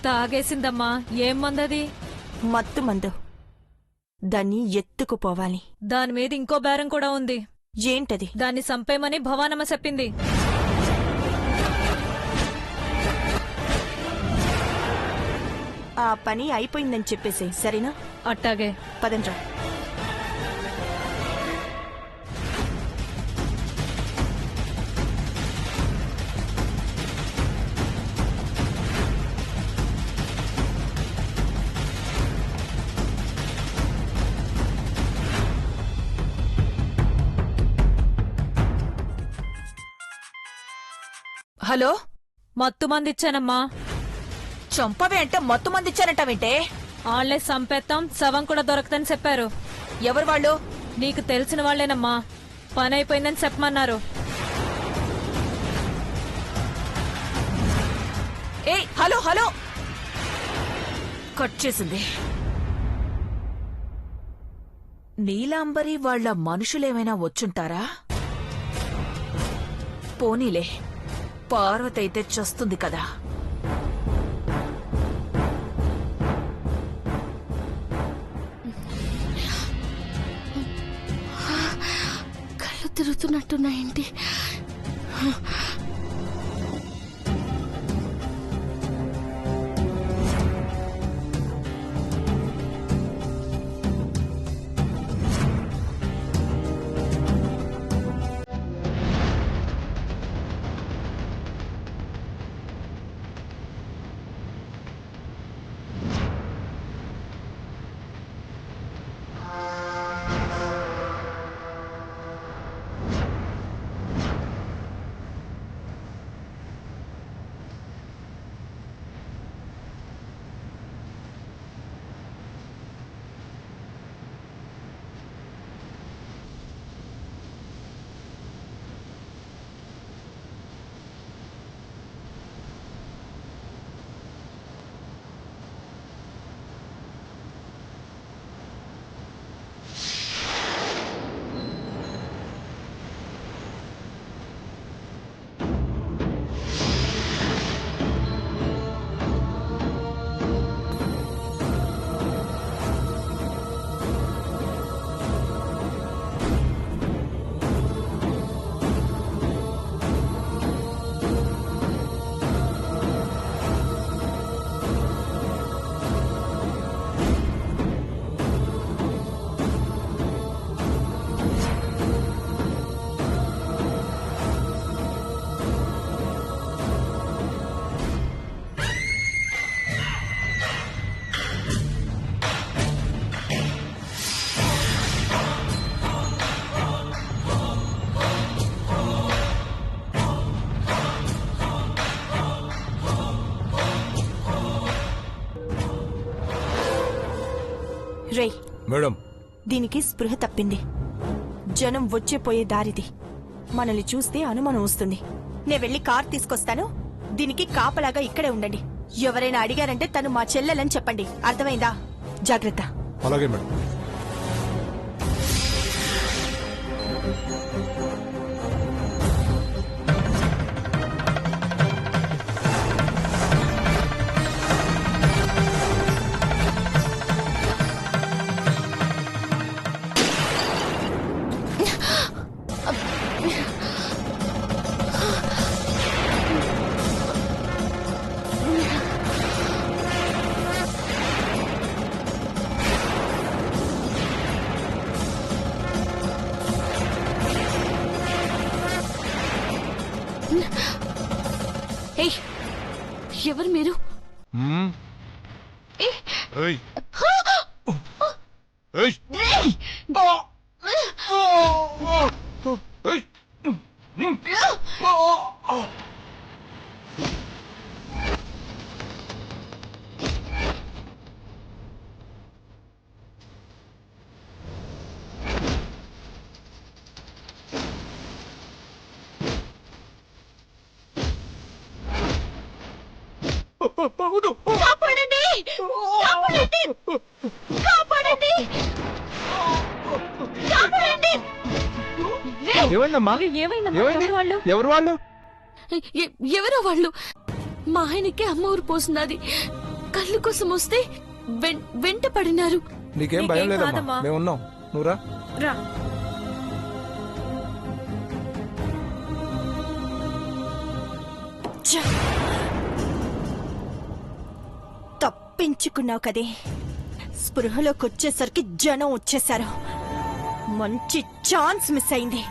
తాగేసిందమ్మా. ఏం మందది? మత్తు మందు. దాన్ని ఎత్తుకుపోవాలి. దానిమీద ఇంకో బేరం కూడా ఉంది. ఏంటది? దాన్ని సంపేమని భవానమ్మ చెప్పింది. ఆ పని అయిపోయిందని చెప్పేసి సరేనా? అట్టాగే. పదండ్రా. హలో, మత్తు మందిచ్చానమ్మా. చంపవే అంటే మత్తు మంది ఇచ్చారంటావేంటే? ఆళ్లే సంపేత్తాం, శవం కూడా దొరకదని చెప్పారు. ఎవరు వాళ్ళు? నీకు తెలిసిన వాళ్లేనమ్మా. పని అయిపోయిందని చెప్పమన్నారు. ఏయ్, హలో హలో, కట్ చేసింది. నీలాంబరి వాళ్ల మనుషులేమైనా వచ్చుంటారా? పోనీలే, పార్వతి అయితే చస్తుంది కదా. కళ్ళు తిరుగుతున్నట్టున్నాయేంటి? రే మేడం, దీనికి స్పృహ తప్పింది. జనం వచ్చేపోయే దారిది. మనల్ని చూస్తే అనుమానం వస్తుంది. నే వెళ్లి కార్ తీసుకొస్తాను. దీనికి కాపలాగా ఇక్కడే ఉండండి. ఎవరైనా అడిగారంటే తను మా చెల్లెలని చెప్పండి. అర్థమైందా? జాగ్రత్త. అలాగే మేడం. ఎవరు మీరు? ఎవరో వాళ్ళు. మా ఆయనకే అమ్మ ఊరు పోసినది. కళ్ళు కోసం వస్తే వెంట పడినారు. నీకేం భయం నీకేం లేదమ్మా, కాదమ్మా. మేమున్నాం. నువ్వురా. రా. ఛ! తప్పించుకున్నావు కదే. స్పృహలోకి వచ్చేసరికి జనం వచ్చేశారు. మంచి ఛాన్స్ మిస్ అయింది.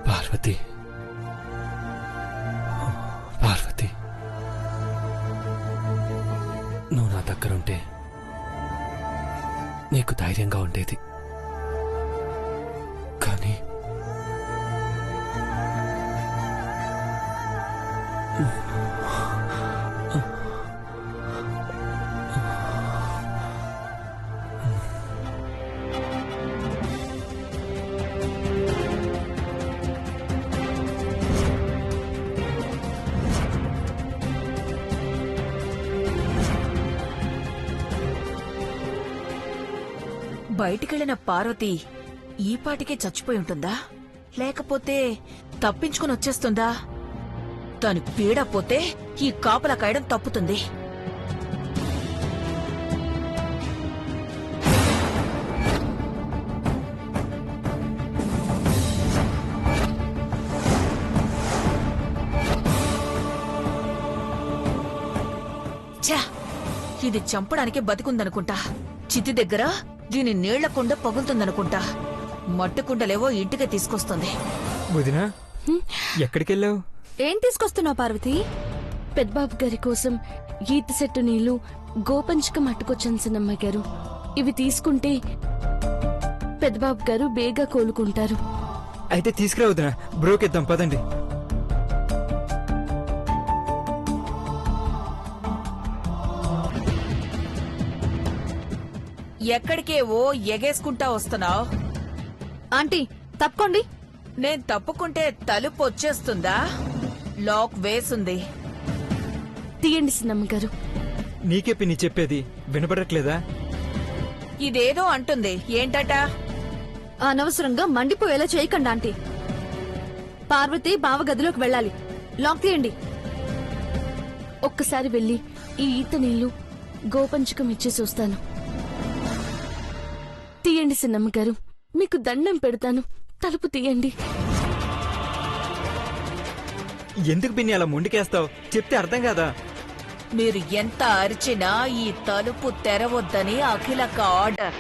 పార్వతి, పార్వతి, నువ్వు నా దగ్గరుంటే నీకు ధైర్యంగా ఉండేది. కానీ బయటికెళ్లిన పార్వతి ఈ పాటికే చచ్చిపోయి ఉంటుందా, లేకపోతే తప్పించుకుని వచ్చేస్తుందా? తను పీడపోతే ఈ కాపలా కాయడం తప్పుతుంది. ఛా! ఇది చంపడానికి బతికుందనుకుంటా. చితి దగ్గర దీని నీళ్ల కుండ పగులుతుందనుకుంటా. మట్టి కుండలేవో ఇంటికి తీసుకొస్తుంది. వదినా, ఎక్కడికెళ్ళావు? ఏం తీసుకొస్తున్నావు పార్వతి? పెద్దబాబు గారి కోసం ఈత చెట్టు నీళ్లు, గోపంచకం అట్టుకొచ్చాను చిన్నమ్మ గారు. ఇవి తీసుకుంటే పెద్దబాబు గారు బేగా కోలుకుంటారు. అయితే తీసుకురా వదినా, బ్రోకిద్దాం పదండి. ఎక్కడికే ఓ ఎగేసుకుంటా వస్తున్నావు? ఆంటీ తప్పుకోండి. నేను తప్పుకుంటే తలుపు వచ్చేస్తుందా? లాక్ వేసుంది. తీయండి చిన్నమ్మ గారు. నీకే పిన్ని చెప్పేది వినపడట్లేదా? ఇదేదో అంటుంది. ఏంటట? అనవసరంగా మండిపోయేలా చేయకండి ఆంటీ. పార్వతి బావ గదిలోకి వెళ్ళాలి. లాక్ తీయండి. ఒక్కసారి వెళ్ళి ఈ ఈత నీళ్లు, గోపంచకం ఇచ్చేసి వస్తాను. తీయండి చిన్నమ్మ గారు, మీకు దండం పెడతాను. తలుపు తీయండి. ఎందుకు పిన్ని అలా మొండికేస్తావు? చెప్తే అర్థం కాదా? మీరు ఎంత అరిచినా ఈ తలుపు తెరవద్దని అఖిలక ఆర్డర్.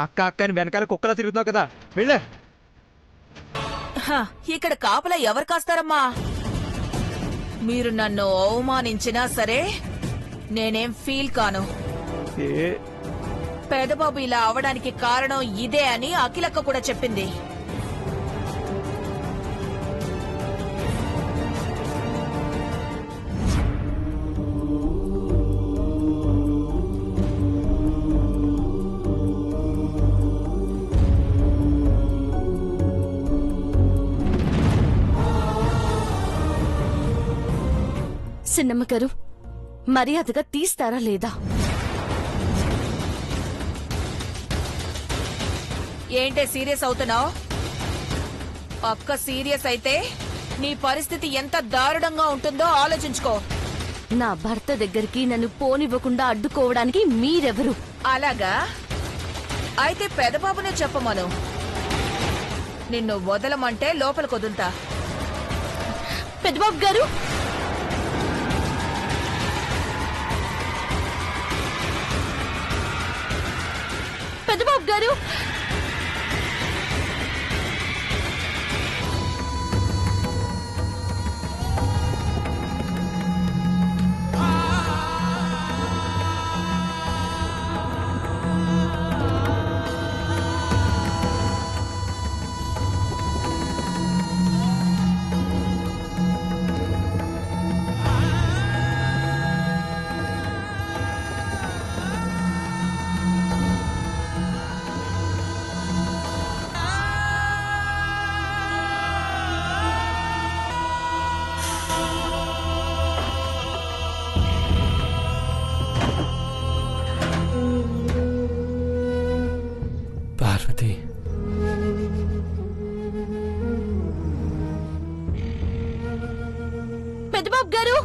అక్క అక్క అని వెనకాల కుక్కలా తిరుగుతున్నావు కదా, వెళ్ళే. హ, ఇక్కడ కాపలా ఎవరు కాస్తారమ్మా? మీరు నన్ను అవమానించినా సరే నేనేం ఫీల్ కాను. పెదబాబు ఇలా అవడానికి కారణం ఇదే అని అఖిలక్క కూడా చెప్పింది. చిన్నమ్మ గారు, మర్యాదగా తీస్తారా లేదా? ఏంటే సీరియస్ అవుతున్నావు? అక్క సీరియస్ అయితే నీ పరిస్థితి ఎంత దారుణంగా ఉంటుందో ఆలోచించుకో. నా భర్త దగ్గరికి నన్ను పోనివ్వకుండా అడ్డుకోవడానికి మీరెవరు? అలాగా? అయితే పెదబాబునే చెప్పమను. నిన్ను వదలమంటే లోపలికి వదులుతా. పెద్దబాబు గారు, పెద్దబాబు గారు, గారు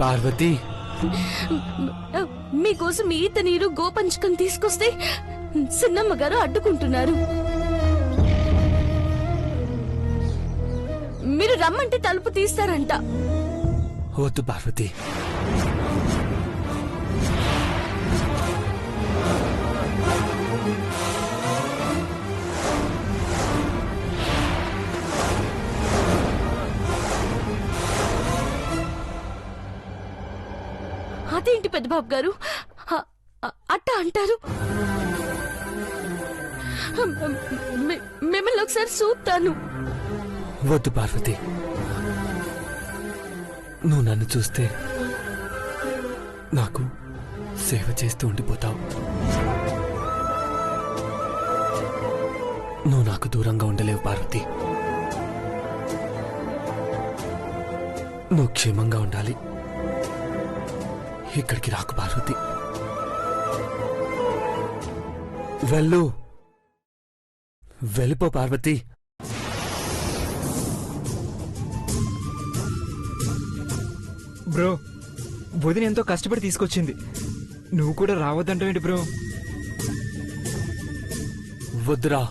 పార్వతి, మీకోసం ఈత నీరు గోపంచకం తీసుకొస్తే సిన్నమ్మ గారు అడ్డుకుంటున్నారు. మీరు రమ్మంటే తలుపు తీస్తారంట. వద్దు పార్వతి. అదేంటి పెద్దబాబు గారు అట్ట అంటారు? మిమ్మల్ని ఒకసారి చూస్తాను. వద్దు పార్వతి, నువ్వు నన్ను చూస్తే నాకు సేవ చేస్తూ ఉండిపోతావు. నువ్వు నాకు దూరంగా ఉండలేవు పార్వతి. నువ్వు క్షేమంగా ఉండాలి. ఇక్కడికి రాకు పార్వతి. వెళ్ళిపో పార్వతి. బ్రో, వదిన ఎంతో కష్టపడి తీసుకొచ్చింది, నువ్వు కూడా రావద్దంటావేంటి బ్రో? వద్దురా,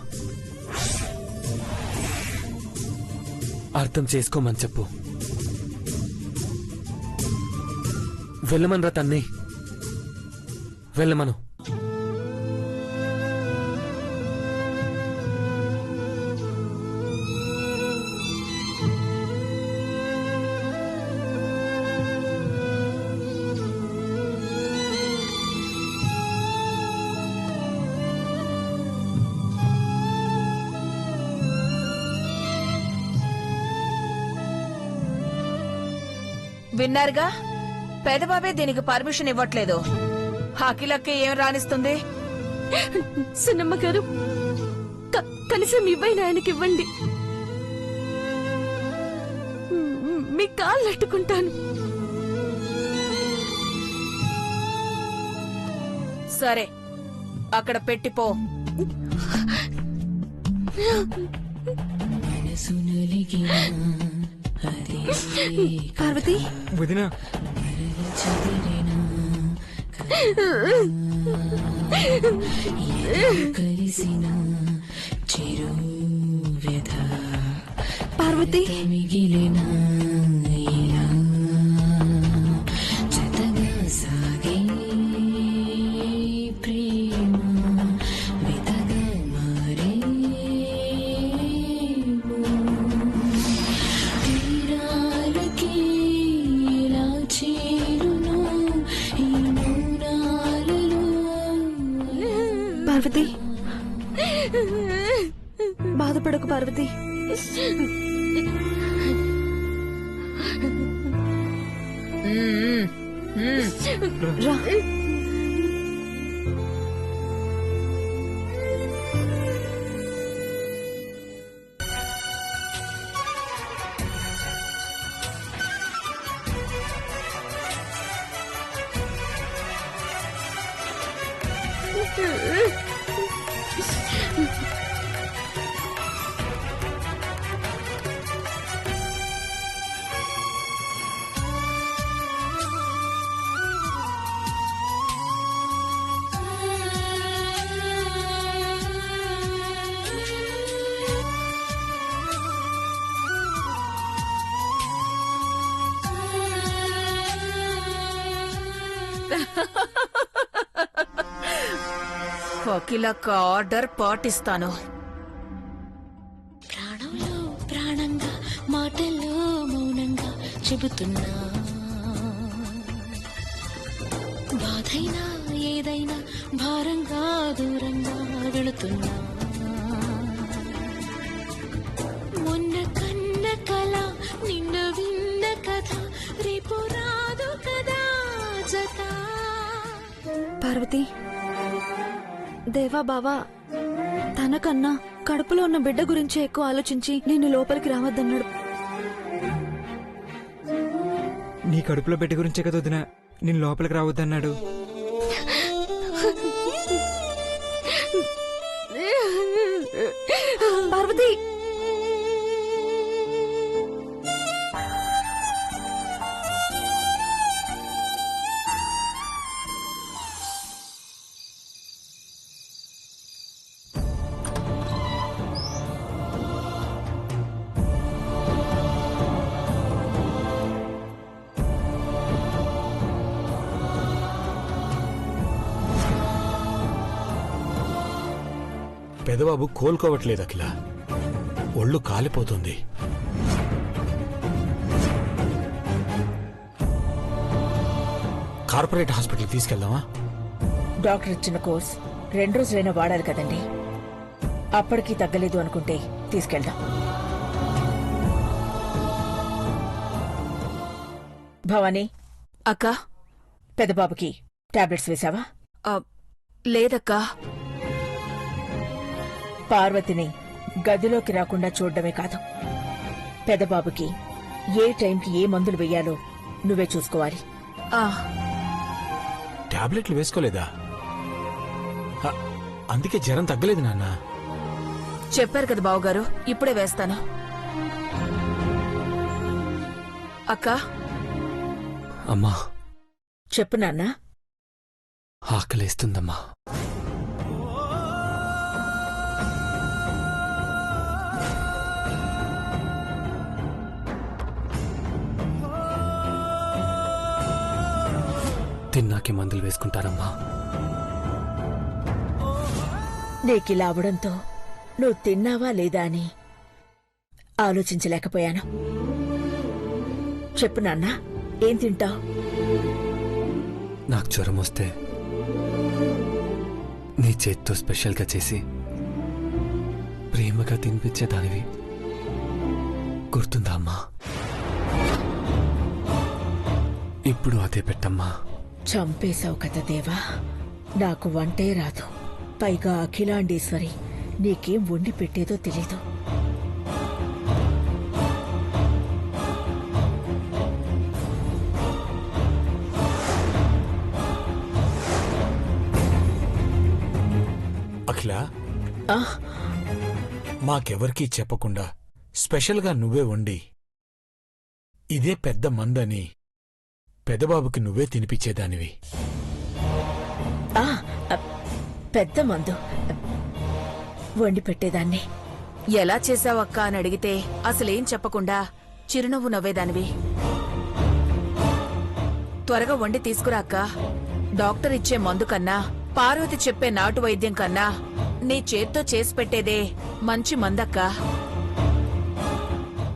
అర్థం చేసుకోమని చెప్పు. వెళ్ళమనరా తన్ని, వెళ్ళమను. విన్నారుగా, పెదబాబే దీనికి పర్మిషన్ ఇవ్వట్లేదు. అఖిలకి ఏం రాణిస్తుంది? సిన్నమ్మ గారు, కనీసం ఇవ్వైనా ఆయనకి ఇవ్వండి. మీ కాళ్ళు అట్టుకుంటాను. సరే, అక్కడ పెట్టిపో. పార్వతి, వదిన పార్వతి, పార్వతి, బాధపడకు పార్వతి. రా. అఖిలకి ఆర్డర్ పాటిస్తాను. ప్రాణంలో ప్రాణంగా మాటల్లో మౌనంగా చెబుతున్నా, బాధైనా ఏదైనా భారంగా దూరంగా వెళుతున్నా. మొన్న కన్న కల నిన్న విన్న కథ రేపు రాదు కదా జత. పార్వతి, దేవా బావా తనకన్నా కడుపులో ఉన్న బిడ్డ గురించి ఎక్కువ ఆలోచించి నేను లోపలికి రావద్దన్నాడు. నీ కడుపులో బిడ్డ గురించే కదా వదిన నేను లోపలికి రావద్దన్నాడు. పార్వతి, పెదబాబు కోలుకోవట్లేదు అఖిల, ఒళ్ళు కాలిపోతుంది. కార్పొరేట్ హాస్పిటల్ తీసుకెళ్దామా? డాక్టర్ ఇచ్చిన కోర్స్ 2 రోజులైనా వాడాలి కదండి. అప్పటికి తగ్గలేదు అనుకుంటే తీసుకెళ్దాం. భవానీ, అక్క, పెద్దబాబుకి టాబ్లెట్స్ వేశావా? లేదక్కా. పార్వతిని గదిలోకి రాకుండా చూడడమే కాదు, పెద్దబాబుకి ఏ టైంకి ఏ మందులు వెయ్యాలో నువ్వే చూసుకోవాలి. టాబ్లెట్లు వేసుకోలేదా? అందుకే జ్వరం తగ్గలేదు నాన్న. చెప్పారు కదా బావగారు, ఇప్పుడే వేస్తాను. అక్క, అమ్మా, చెప్పు నాన్నా. ఆకలేస్తుందమ్మా. తిన్నాకే మందులు వేసుకుంటారమ్మా. నీకిలా అవడంతో నువ్వు తిన్నావా లేదా అని ఆలోచించలేకపోయాను. చెప్పు నాన్నా, ఏం తింటావు? నాకు జ్వరం వస్తే నీ చేత్తో స్పెషల్గా చేసి ప్రేమగా తినిపించేదానివి గుర్తుందా అమ్మా? ఇప్పుడు అదే పెట్టమ్మా. చంపేశావు కదా దేవా, నాకు వంటే రాదు. పైగా అఖిలాండేశ్వరి నీకేం వండి పెట్టేదో తెలీదు. అఖిల, ఆ, మాకెవరికీ చెప్పకుండా స్పెషల్గా నువ్వే వండి ఇదే పెద్ద మందని పెదబాబుకి నువ్వే తినిపించేదానివి. ఆ, పెద్ద మందు వండి పెట్టేదాన్ని. ఎలా చేశావక్కా అని అడిగితే అసలేం చెప్పకుండా చిరునవ్వు నవ్వేదానివి. త్వరగా వండి తీసుకురా అక్కా. డాక్టర్ ఇచ్చే మందు కన్నా, పార్వతి చెప్పే నాటు వైద్యం కన్నా నీ చేత్తో చేసి పెట్టేదే మంచి మందక్కా.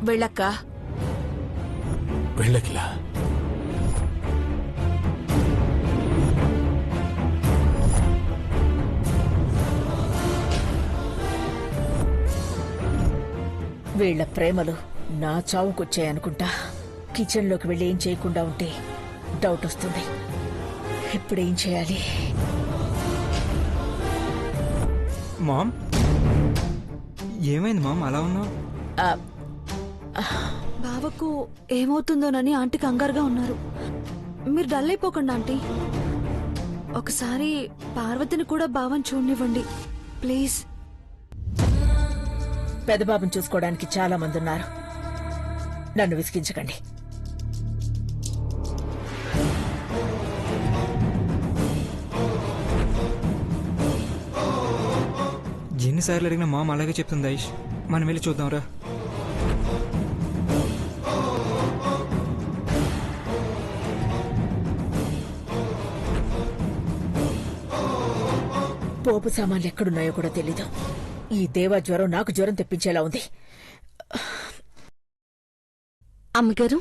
వెళ్ళక్కా. వెళ్ళకిలా. వీళ్ల ప్రేమలు నా చావుకొచ్చాయనుకుంటా. కిచెన్లోకి వెళ్ళి ఏం చేయకుండా ఉంటే డౌట్ వస్తుంది. ఇప్పుడేం చేయాలి? మామ్, ఏమైంది మామ్ అలా ఉన్నావు? బావకు ఏమవుతుందోనని ఆంటీ కంగారుగా ఉన్నారు. మీరు డల్ అయిపోకండి ఆంటీ. ఒకసారి పార్వతిని కూడా బావని చూడనివ్వండి ప్లీజ్. పెద్దబాబుని చూసుకోవడానికి చాలా మంది ఉన్నారు. నన్ను విసిగించకండి. ఎన్నిసార్లు అడిగినా మామ అలాగే చెప్తుంది. ఐష్, మనం వెళ్ళి చూద్దాంరా. పోపు సామాన్లు ఎక్కడున్నాయో కూడా తెలీదు. ఈ దేవా జ్వరం నాకు జ్వరం తెప్పించేలా ఉంది. అమ్మగారు,